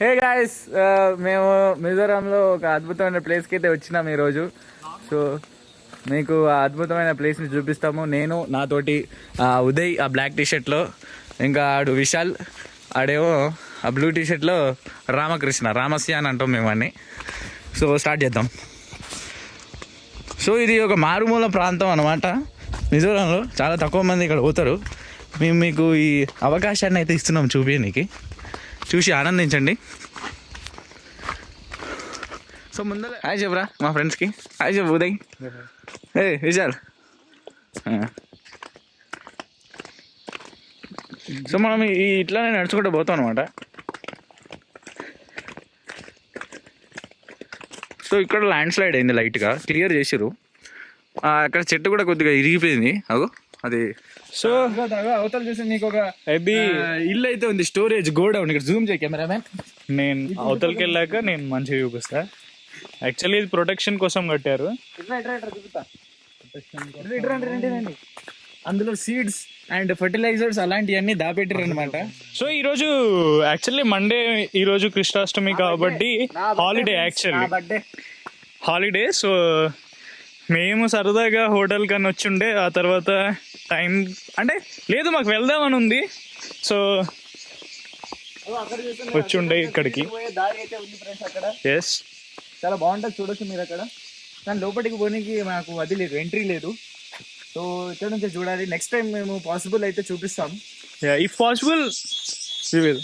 Hey guys, మేము మిజోరాంలో ఒక అద్భుతమైన ప్లేస్కి అయితే వచ్చినాం ఈరోజు. సో మీకు ఆ అద్భుతమైన ప్లేస్ని చూపిస్తాము. నేను నాతోటి ఉదయ్ ఆ బ్లాక్ టీషర్ట్లో, ఇంకా ఆడు విశాల్, ఆడేమో ఆ బ్లూ టీషర్ట్లో రామకృష్ణ, రామస్య అని అంటాం మేము అన్ని. సో స్టార్ట్ చేద్దాం. సో ఇది ఒక మారుమూల ప్రాంతం అన్నమాట. మిజోరాంలో చాలా తక్కువ మంది ఇక్కడ పోతారు. మేము మీకు ఈ అవకాశాన్ని అయితే ఇస్తున్నాం చూపించడానికి. చూసి ఆనందించండి. సో ముందర హాయ్ చెప్పరా మా ఫ్రెండ్స్కి. హాయ్ చెప్పు ఉదయ్. ఏ విశాల్. సో మనం ఇట్లానే నడుచుకుంటూ పోతాం అనమాట. సో ఇక్కడ ల్యాండ్ స్లైడ్ అయింది, లైట్గా క్లియర్ చేసిరు. అక్కడ చెట్టు కూడా కొద్దిగా ఇరిగిపోయింది, అగో అది. సో అవతల చూసి నీకు ఒక ఇల్లు అయితే ఉంది, స్టోరేజ్ గోడౌన్. ఇక్కడ జూమ్ చేయి కెమెరామెన్. నేను అవతలకి వెళ్ళాక నేను మంచిగా చూపిస్తా. యాక్చువల్లీ ఇది ప్రొటెక్షన్ కోసం కట్టారు. అందులో సీడ్స్ అండ్ ఫర్టిలైజర్స్ అలాంటివన్నీ దాపెట్టారు అనమాట. సో ఈరోజు యాక్చువల్లీ మండే, ఈరోజు కృష్ణాష్టమి కాబట్టి హాలిడే, యాక్చువల్లీ హాలిడే. సో మేము సరదాగా హోటల్ కన్నా వచ్చుండే, ఆ తర్వాత టైం అంటే లేదు మాకు వెళ్దామని ఉంది. సో వచ్చుండే ఇక్కడికి. ఎస్, చాలా బాగుంటుంది, చూడొచ్చు మీరు అక్కడ. కానీ లోపలికి పోనీకి మాకు అది లేదు, ఎంట్రీ లేదు. సో ఇక్కడ నుంచి చూడాలి. నెక్స్ట్ టైం మేము పాసిబుల్ అయితే చూపిస్తాం. If possible we will.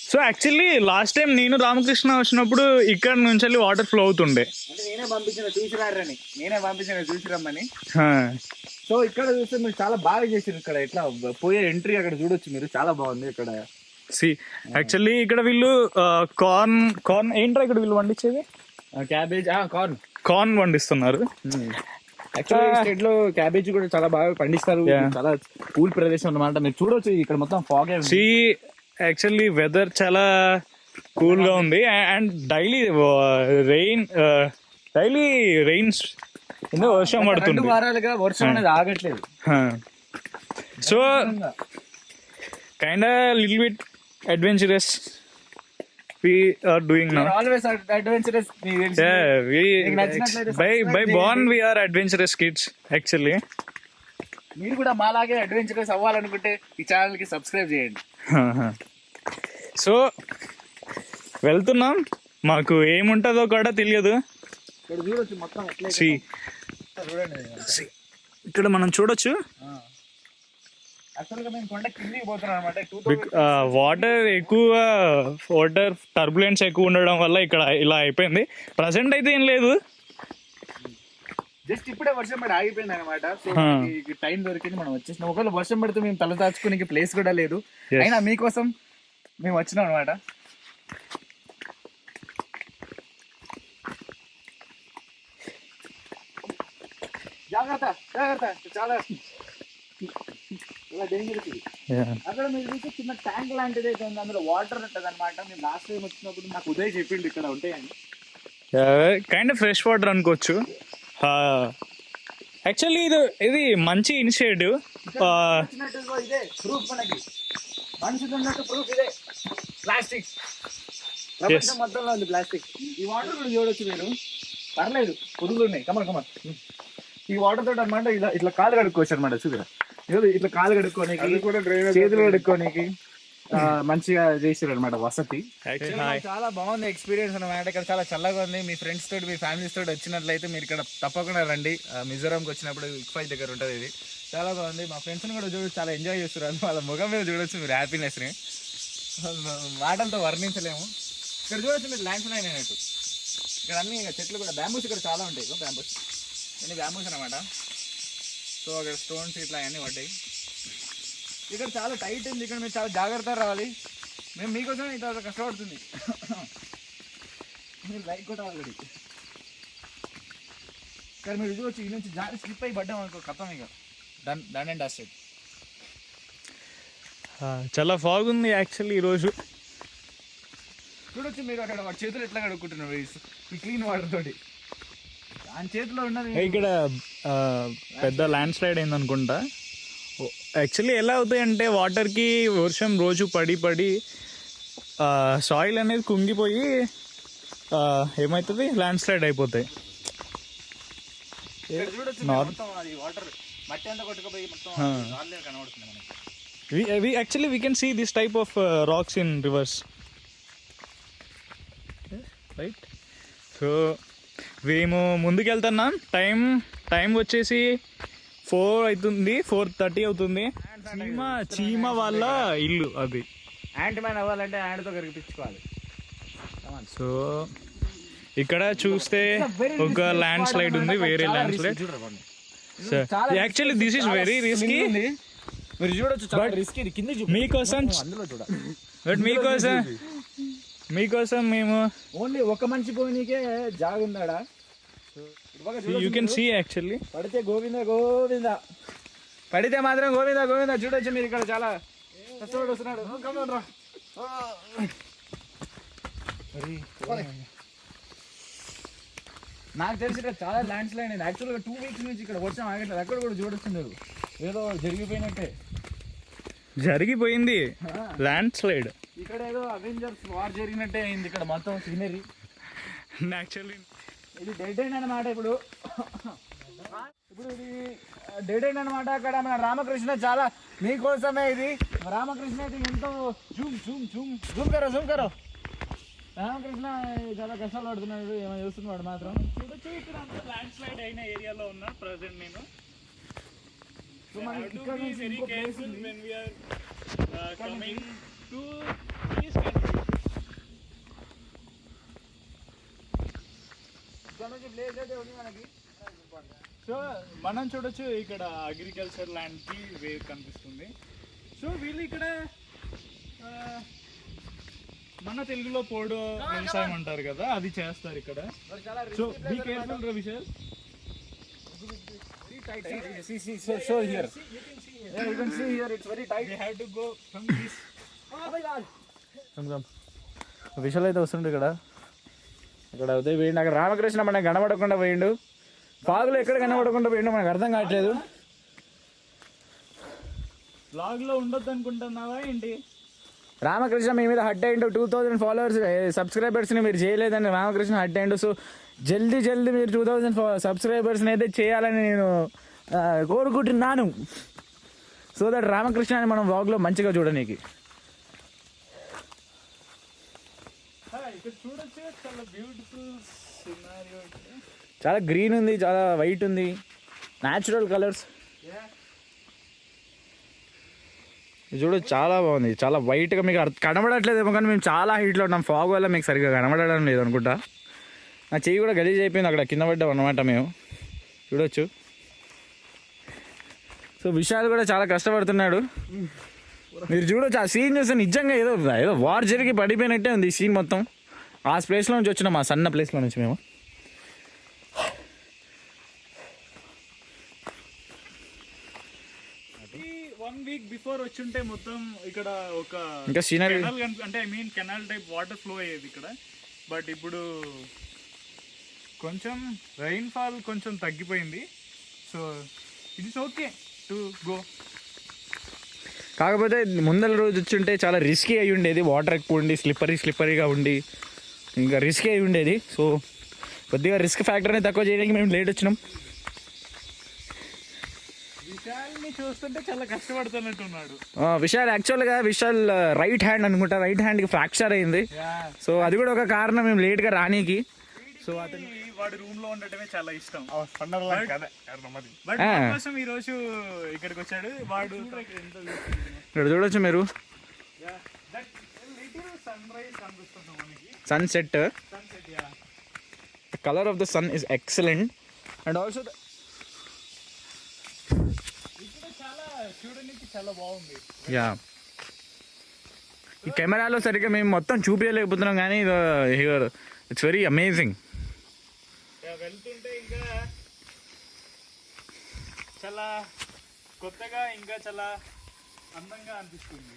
So actually last time నేను రామకృష్ణ వచ్చినప్పుడు ఇక్కడ నుంచి వెళ్ళి వాటర్ ఫ్లో అవుతుండే. అంటే నేనే పంపించిన చూసి రమ్మని. సో ఇక్కడ చూస్తే మీరు చాలా బాగా చేసారు. ఇక్కడ ఇట్లా పోయే ఎంట్రీ అక్కడ చూడొచ్చు మీరు, చాలా బాగుంది ఇక్కడ. యాక్చువల్లీ ఇక్కడ వీళ్ళు కార్న్ ఏంట్రా ఇక్కడ వీళ్ళు పండించేది? క్యాబేజ్, కార్న్ పండిస్తున్నారు. యాక్చువల్లీ స్టేట్ లో క్యాబేజ్ కూడా చాలా బాగా పండిస్తారు. చాలా కూల్ ప్రదేశం అన్నమాట. మీరు చూడొచ్చు ఇక్కడ మొత్తం ఫాగ్. యాక్చువల్లీ వెదర్ చాలా కూల్ గా ఉంది అండ్ డైలీ రెయిన్స్ వర్షం పడుతుంది. 2 వారాలుగా వర్షం అనేది ఆగట్లేదు. So kind little bit adventurous we are doing now. Always adventurous. by born we are adventurous kids actually. మీరు కూడా మాలాగే అడ్వెంచరస్ అవ్వాలనుకుంటే ఈ ఛానల్ కి సబ్స్క్రైబ్ చేయండి. సో వెళ్తున్నాం, మాకు ఏముంటుందో కూడా తెలియదు. ఇక్కడ చూడొచ్చు మొత్తం. ఇక్కడ మనం చూడొచ్చు. వాటర్ టర్బులెన్స్ ఎక్కువ ఉండడం వల్ల ఇక్కడ ఇలా అయిపోయింది. ప్రజెంట్ అయితే ఏం లేదు, జస్ట్ ఇప్పుడే వర్షం పడి ఆగిపోయింది అనమాట. సో టైం దొరికింది, మనం వచ్చేసినాం. ఒకవేళ వర్షం పడితే మేము తల దాచుకునే ప్లేస్ కూడా లేదు. అయినా మీకోసం మేము వచ్చినాం అనమాట. జాగ్రత్త జాగ్రత్త, చాలా డేంజరస్ ఇది. అక్కడ మీరు చూస్తే చిన్న ట్యాంక్ లాంటిది అయితే ఉంది, అందులో వాటర్ ఉంటుంది అనమాట. మేము లాస్ట్ టైం వచ్చినప్పుడు నాకు ఉదయ్ చెప్పిండు ఇక్కడ ఉంటాయని. కైండ్ ఆఫ్ ఫ్రెష్ వాటర్ అనుకోవచ్చు. యాక్చువల్లీ ఇది మంచి ఇనిషియేటివ్. ఇదే ప్రూఫ్, మనకి మనిషి ఉన్నట్టు ప్రూఫ్ ఇదే. ప్లాస్టిక్ ప్రపంచం మొత్తంలో ఉంది ప్లాస్టిక్. ఈ వాటర్ కూడా చూడొచ్చు మీరు, పర్లేదు, పురుగులు ఉన్నాయి. కమర్ ఈ వాటర్ తోటి అనమాట ఇలా ఇట్లా కాలు కడుక్కోవచ్చు అనమాట. చూడరా, ఇట్లా కాలు కడుక్కోనికి, చేతులు కడుక్కోనికి మంచిగా చేసారు అనమాట వసతి. చాలా బాగుంది ఎక్స్పీరియన్స్ అనమాట. ఇక్కడ చాలా చల్లగా ఉంది. మీ ఫ్రెండ్స్ తోటి, మీ ఫ్యామిలీస్ తోటి వచ్చినట్లయితే మీరు ఇక్కడ తప్పకుండా రండి. మిజోరాంకి వచ్చినప్పుడు ఇక్ఫై దగ్గర ఉంటుంది ఇది. చాలా బాగుంది. మా ఫ్రెండ్స్ని కూడా చూడొచ్చు, చాలా ఎంజాయ్ చేస్తున్నారు. వాళ్ళ ముఖం మీద చూడొచ్చు మీరు హ్యాపీనెస్ని, మాటలతో వర్ణించలేము. ఇక్కడ చూడొచ్చు మీరు ల్యాండ్ స్లైడ్ అయినట్టు. ఇక్కడ అన్ని చెట్లు కూడా, బ్యాంబూస్ ఇక్కడ చాలా ఉంటాయి. బ్యాంబూస్ అన్ని బ్యాంబూస్ అనమాట. సో అక్కడ స్టోన్స్ ఇట్లా అన్నీ పడ్డాయి. ఇక్కడ చాలా టైట్ ఉంది, ఇక్కడ మీరు చాలా జాగ్రత్తగా రావాలి. మేము మీకోసం ఇంత కష్టపడుతుంది. మీరు లైక్ కూడా ఆల్రెడీ ఇక్కడ మీరు చూడవచ్చు. ఈ నుంచి జారి స్లిప్ అయి పడ్డాం అనుకో, కథం ఇక డన్ అండ్ డస్టెడ్. చాలా ఫాగ్ ఉంది యాక్చువల్లీ ఈరోజు. చూడొచ్చు మీరు అక్కడ చేతులు ఎట్లా కడుక్కుంటున్నారు ఈ క్లీన్ వాటర్ తోటి. ఆయన చేతిలో ఉన్నది. ఇక్కడ పెద్ద ల్యాండ్ స్లైడ్ అయింది అనుకుంటా. యాక్చువల్లీ ఎలా అవుతాయంటే వాటర్కి వర్షం రోజు పడి పడి సాయిల్ అనేది కుంగిపోయి ఏమవుతుంది ల్యాండ్ స్లైడ్ అయిపోతాయి. ఇక్కడ చూడొచ్చు North. మొత్తం అది వాటర్ మట్టి అంతా కొట్టుకుపోయి మొత్తం రాళ్ళే కనబడుతుంది మనకి. actually we can see this type of rocks in rivers, right? So మేము ముందుకెళ్తున్నాం. టైం వచ్చేసి 4 అవుతుంది, 4:30 అవుతుంది. చీమ వాళ్ళ ఇల్లు అది. యాంట్ మ్యాన్ అవ్వాలంటే యాంట్తో కరిపించుకోవాలి. సో ఇక్కడ చూస్తే ఒక ల్యాండ్ స్లైడ్ ఉంది, వేరే land slide. Actually this is very risky. మీరు చూడొచ్చు చాలా రిస్క్ ఇది. కింద మీకోసం అందులో చూడ బట్ మీకోసం మేము ఓన్లీ ఒక మనిషి పోనీకే జాగుందాడా. You can see actually. పడితే గోవింద గోవింద, పడితే మాత్రం గోవింద గోవింద. చూడొచ్చు మీరు ఇక్కడ చాలా కష్టపడి వస్తున్నాడు. నాకు తెలిసి ఇక్కడ చాలా ల్యాండ్ స్లైడ్ అయింది. యాక్చువల్గా 2 weeks నుంచి ఇక్కడ వర్షం ఆగట్లేదు. అక్కడ కూడా చూడొచ్చు మీరు, ఏదో జరిగిపోయినట్టే జరిగిపోయింది ల్యాండ్ స్లైడ్. ఇక్కడ ఏదో అవెంజర్స్ వార్ జరిగినట్టే అయింది ఇక్కడ మొత్తం సీనరీ. యాక్చువల్లీ ఇది డెడ్ ఎండ్ అనమాట. ఇప్పుడు ఇది డెడ్ ఎండ్ అనమాట. అక్కడ మన రామకృష్ణ చాలా మీకోసమే ఇది. రామకృష్ణ అయితే ఎంతో జూమ్ కరో రామకృష్ణ చాలా కష్టాలు పడుతున్నాడు. ఏమైనా చూస్తున్నాడు మాత్రం. చూడొచ్చు ఇక్కడ అంతా ల్యాండ్ స్లైడ్ అయిన ఏరియాలో ఉన్నా ప్రెసెంట్ నేను. సో మనకి ఇక్కడ నుంచి ఇంకో ప్లేస్ ఉంది. ఇక్కడ నుంచి ప్లేస్ అయితే ఉంది మనకి. సో మనం చూడొచ్చు ఇక్కడ అగ్రికల్చర్ ల్యాండ్కి వేవ్ కనిపిస్తుంది. సో వీళ్ళు ఇక్కడ మన తెలుగులో పోడు వ్యవసాయం అంటారు కదా, అది చేస్తారు ఇక్కడ. సో బీ కేర్ఫుల్ రవిశల్. Show here. Yeah, you can see here. It's very tight. We have to go from this. Oh my God. విషయాలు అయితే వస్తుండే ఇక్కడ. ఇక్కడ ఉదయం పోయిండు. అక్కడ రామకృష్ణ మనకు కనబడకుండా పోయిండు. ఫాగులో ఎక్కడ కనబడకుండా పోయిండు మనకు అర్థం కావట్లేదు. బ్లాగ్లో ఉండొద్దు అనుకుంటున్నావా ఏంటి? రామకృష్ణ మీ మీద హట్ అయ్యిండు. 2000 ఫాలోవర్స్ సబ్స్క్రైబర్స్ని మీరు చేయలేదని రామకృష్ణ హట్ అయ్యిండు. సో జల్దీ మీరు 2000 సబ్స్క్రైబర్స్ని అయితే చేయాలని నేను కోరుకుంటున్నాను. సో దట్ రామకృష్ణని మనం వ్లాగ్లో మంచిగా చూడనీకి. ఇక్కడ చూడొచ్చు చాలా బ్యూటిఫుల్ సినారియో. చాలా గ్రీన్ ఉంది, చాలా వైట్ ఉంది, న్యాచురల్ కలర్స్. చూడొచ్చు చాలా బాగుంది. చాలా వైట్గా మీకు కనబడట్లేదేమో కానీ మేము చాలా హీట్లో ఉన్నాం. ఫాగ్ వల్ల మీకు సరిగ్గా కనబడడం లేదు అనుకుంటా. నా చెయ్యి కూడా గలీజ్ అయిపోయింది, అక్కడ కింద పడ్డాం అనమాట మేము. చూడొచ్చు. సో విశాల్ కూడా చాలా కష్టపడుతున్నాడు. మీరు చూడొచ్చు ఆ సీన్ చూస్తే నిజంగా ఏదో వార్ జరిగి పడిపోయినట్టే ఉంది ఈ సీన్ మొత్తం. ఆ ప్లేస్లో నుంచి వచ్చినాం, ఆ సన్న ప్లేస్లో నుంచి మేము. 1 week బిఫోర్ వచ్చుంటే మొత్తం ఇక్కడ ఒక ఇంకా సీనరీ అంటే I mean canal type water flow అయ్యేది ఇక్కడ. బట్ ఇప్పుడు కొంచెం రైన్ఫాల్ కొంచెం తగ్గిపోయింది. So it is okay to go. కాకపోతే ముందల రోజు వచ్చుంటే చాలా రిస్కీ అయి ఉండేది. వాటర్ ఎక్కువ ఉండి స్లిప్పరీగా ఉండి ఇంకా రిస్కీ అయి ఉండేది. సో కొద్దిగా రిస్క్ ఫ్యాక్టర్ని తక్కువ చేయడానికి మేము లేట్ వచ్చినాం. విశాల్ని చూస్తుంటే చాలా కష్టపడుతున్నట్టున్నాడు. విశాల్ యాక్చువల్గా రైట్ హ్యాండ్ అనుకుంటా, రైట్ హ్యాండ్కి ఫ్రాక్చర్ అయింది. సో అది కూడా ఒక కారణం మేము లేట్గా రానీకి. సో అతను వాడి రూమ్ లో ఉండటమే చాలా ఇష్టం. బట్ కోసం ఈ రోజు ఇక్కడికి వచ్చాడు వాడు. ఇక్కడ చూడొచ్చు మీరు sunset. Colour of the sun is excellent. And also చూడడానికి చాలా బాగుంది. యా ఈ కెమెరాలో సరిగ్గా మేము మొత్తం చూపించలేకపోతున్నాం కానీ ఇట్స్ వెరీ అమేజింగ్. వెళ్తుంటే ఇంకా చాలా కొత్తగా ఇంకా చాలా అందంగా అనిపిస్తుంది.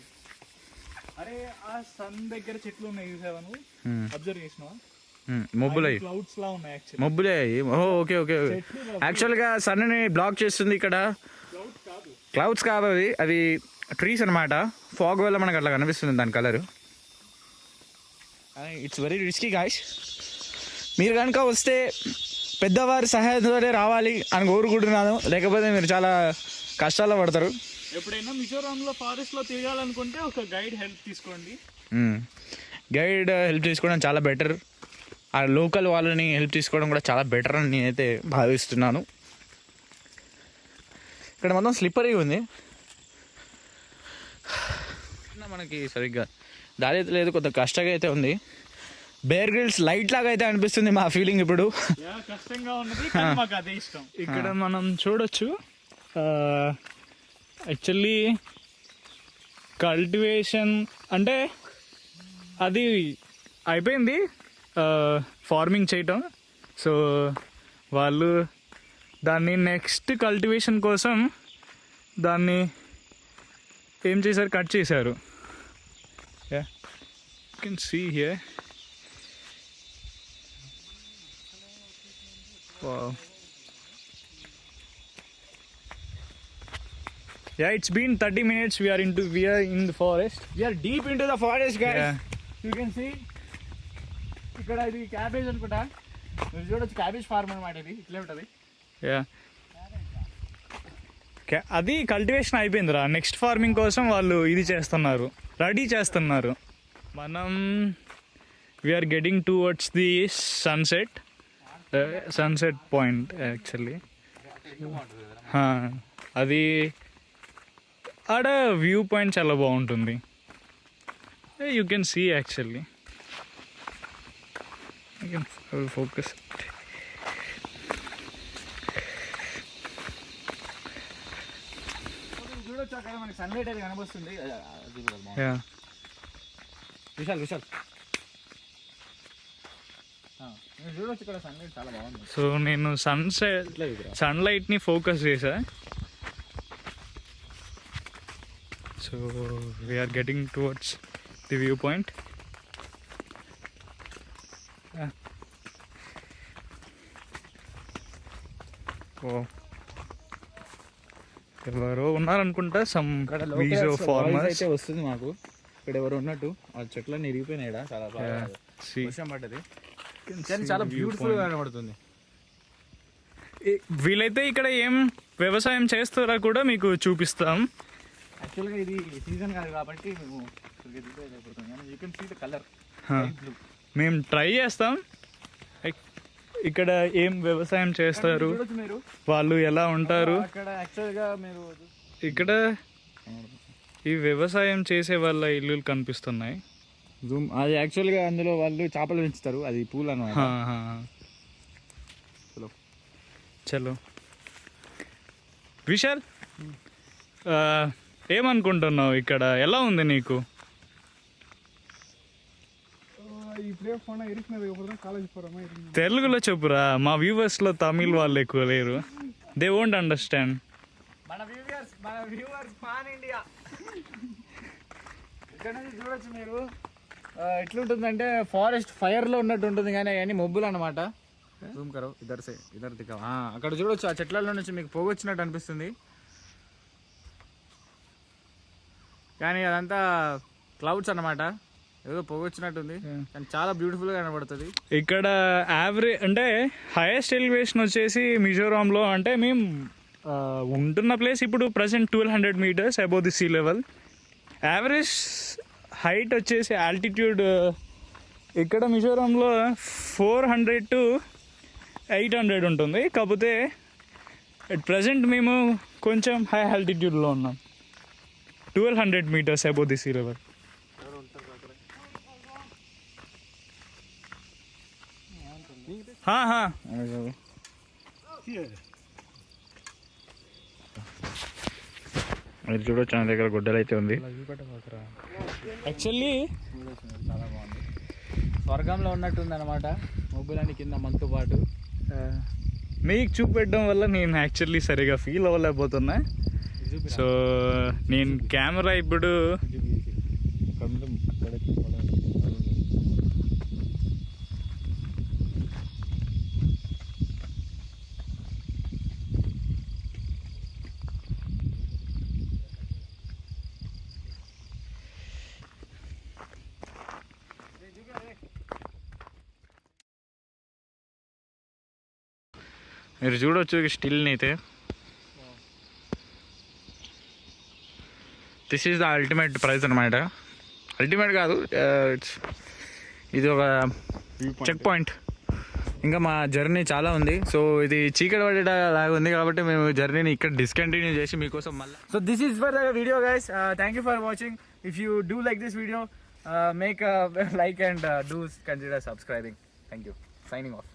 అరే ఆ సన్ దగ్గర చెట్లు ఉన్నాయి చూసావా నువ్వు? అబ్జర్వ్ చేసినావా? మబ్బులై క్లౌడ్స్ లా ఉన్నాయి యాక్చువల్లీ. మబ్బులే. ఓకే యాక్చువల్గా సన్ని బ్లాక్ చేస్తుంది ఇక్కడ. క్లౌడ్స్ కాదు. క్లౌడ్స్ కాదు అవి ట్రీస్ అనమాట. ఫాగ్ వల్ల మనకు అట్లా కనిపిస్తుంది దాని colour. It's very risky guys. మీరు కనుక వస్తే పెద్దవారి సహాయంతోనే రావాలి అని కోరుకుంటున్నాను, లేకపోతే మీరు చాలా కష్టాల్లో పడతారు. ఎప్పుడైనా మిజోరాంలో ఫారెస్ట్లో తిరగాలనుకుంటే ఒక గైడ్ హెల్ప్ తీసుకోండి. గైడ్ హెల్ప్ తీసుకోవడం చాలా బెటర్. ఆ లోకల్ వాళ్ళని హెల్ప్ తీసుకోవడం కూడా చాలా బెటర్ అని నేనైతే భావిస్తున్నాను. ఇక్కడ మొత్తం స్లిప్పరీ ఉంది, మనకి సరిగ్గా దారి అయితే లేదు, కొంత కష్టంగా అయితే ఉంది. బేర్ గ్రిల్స్ లైట్ లాగా అయితే అనిపిస్తుంది మా ఫీలింగ్ ఇప్పుడు. కష్టంగా ఉన్నది కానీ మాకు అదే ఇష్టం. ఇక్కడ మనం చూడొచ్చు యాక్చువల్లీ కల్టివేషన్ అంటే అది అయిపోయింది ఫార్మింగ్ చేయటం. సో వాళ్ళు దాన్ని నెక్స్ట్ కల్టివేషన్ కోసం దాన్ని ఏం చేశారు, కట్ చేశారు. You can see here. Wow. Yeah, it's been 30 minutes. We are in the forest. We are deep into the forest, guys. Yeah. You can see. ఇక్కడ ఇది క్యాబేజ్ అనుకుంటా. మీరు చూడొచ్చు క్యాబేజ్ ఫార్మ్ అనమాట. ఇది ఇట్లే ఉంటుంది. యా, అది కల్టివేషన్ అయిపోయిందిరా. నెక్స్ట్ ఫార్మింగ్ కోసం వాళ్ళు ఇది చేస్తున్నారు, రెడీ చేస్తున్నారు. మనం we're getting towards the sunset point actually. అది ఆడ వ్యూ పాయింట్ చాలా బాగుంటుంది. You can see actually. You can focus. చూడొచ్చు అక్కడ మనకి సన్లైట్ అది కనిపిస్తుంది. విశాల్ చూడొచ్చు ఇక్కడ సన్లైట్ చాలా బాగుంది. సో నేను సన్లైట్ని ఫోకస్ చేసా. So we're getting towards the view point. ఎవరో ఉన్నారనుకుంటా, సమ్ వీజో ఫార్మర్స్ అయితే వస్తుంది మాకు. ఇక్కడ ఎవరు ఉన్నట్టు ఆ చెట్లన్నీ ఇరిగిపోయినాయి. చాలా వర్షం పడ్డది, చాలా బ్యూటిఫుల్ గా కనబడుతుంది. వీలైతే ఇక్కడ ఏం వ్యవసాయం చేస్తారా కూడా మీకు చూపిస్తాం. యాక్చువల్గా ఇది సీజన్ కాదు కాబట్టి మేము you can see the colour. మేము ట్రై చేస్తాం. ఇక్కడ ఏం వ్యవసాయం చేస్తారు, వాళ్ళు ఎలా ఉంటారు. ఇక్కడ ఈ వ్యవసాయం చేసే వాళ్ళ ఇల్లు కనిపిస్తున్నాయి. అది యాక్చువల్గా అందులో వాళ్ళు చేపలు పెంచుతారు, అది పూలు అన్నమాట. చలో విశాల్, ఏమనుకుంటున్నావు, ఇక్కడ ఎలా ఉంది నీకు? తెలుగులో చెప్పురా, మా వ్యూవర్స్లో తమిళ్ వాళ్ళు ఎక్కువ లేరు. They won't understand. మన వ్యూవర్స్ పాన్ ఇండియా. ఇక్కడ నుంచి చూడొచ్చు మీరు. ఎట్లుంటుందంటే ఫారెస్ట్ ఫైర్లో ఉన్నట్టు ఉంటుంది, కానీ అవన్నీ మొబ్బులు అనమాట. జూమ్ కరో, ఇద్దరు దిక్కు. అక్కడ చూడొచ్చు, ఆ చెట్లలో నుంచి మీకు పోగొచ్చినట్టు అనిపిస్తుంది, కానీ అదంతా క్లౌడ్స్ అనమాట. ఏదో పోగొచ్చినట్టుంది, కానీ చాలా బ్యూటిఫుల్గా కనబడుతుంది. ఇక్కడ యావరేజ్ అంటే హైయెస్ట్ ఎలివేషన్ వచ్చేసి మిజోరాంలో, అంటే మేము ఉంటున్న ప్లేస్ ఇప్పుడు present 1200 meters above the sea level. Average height వచ్చేసి ఆల్టిట్యూడ్ ఇక్కడ మిజోరాంలో 400 to 800 ఉంటుంది. కాకపోతే అట్ ప్రజెంట్ మేము కొంచెం హై ఆల్టిట్యూడ్లో ఉన్నాం, 1200 meters above the sea level. మీరు చూడొచ్చు, నా దగ్గర గుడ్డలు అయితే ఉంది. యాక్చువల్లీ చాలా బాగుంది, స్వర్గంలో ఉన్నట్టుంది అనమాట. మొబ్బులన్నీ కింద మనతో పాటు మీకు చూపెట్టడం వల్ల నేను యాక్చువల్లీ సరిగా ఫీల్ అవ్వలేకపోతున్నా. సో నేను కెమెరా ఇప్పుడు మీరు చూడవచ్చు స్టిల్ని అయితే. This is the ultimate prize అనమాట. అల్టిమేట్ కాదు, ఇది ఒక చెక్ పాయింట్. ఇంకా మా జర్నీ చాలా ఉంది. సో ఇది చీకటి పడేలాగా ఉంది కాబట్టి మేము జర్నీని ఇక్కడ డిస్కంటిన్యూ చేసి మీకోసం మళ్ళీ. So this is for the video guys. Thank you for watching. If you do like this video, make like and do consider subscribing. Thank you. Signing off.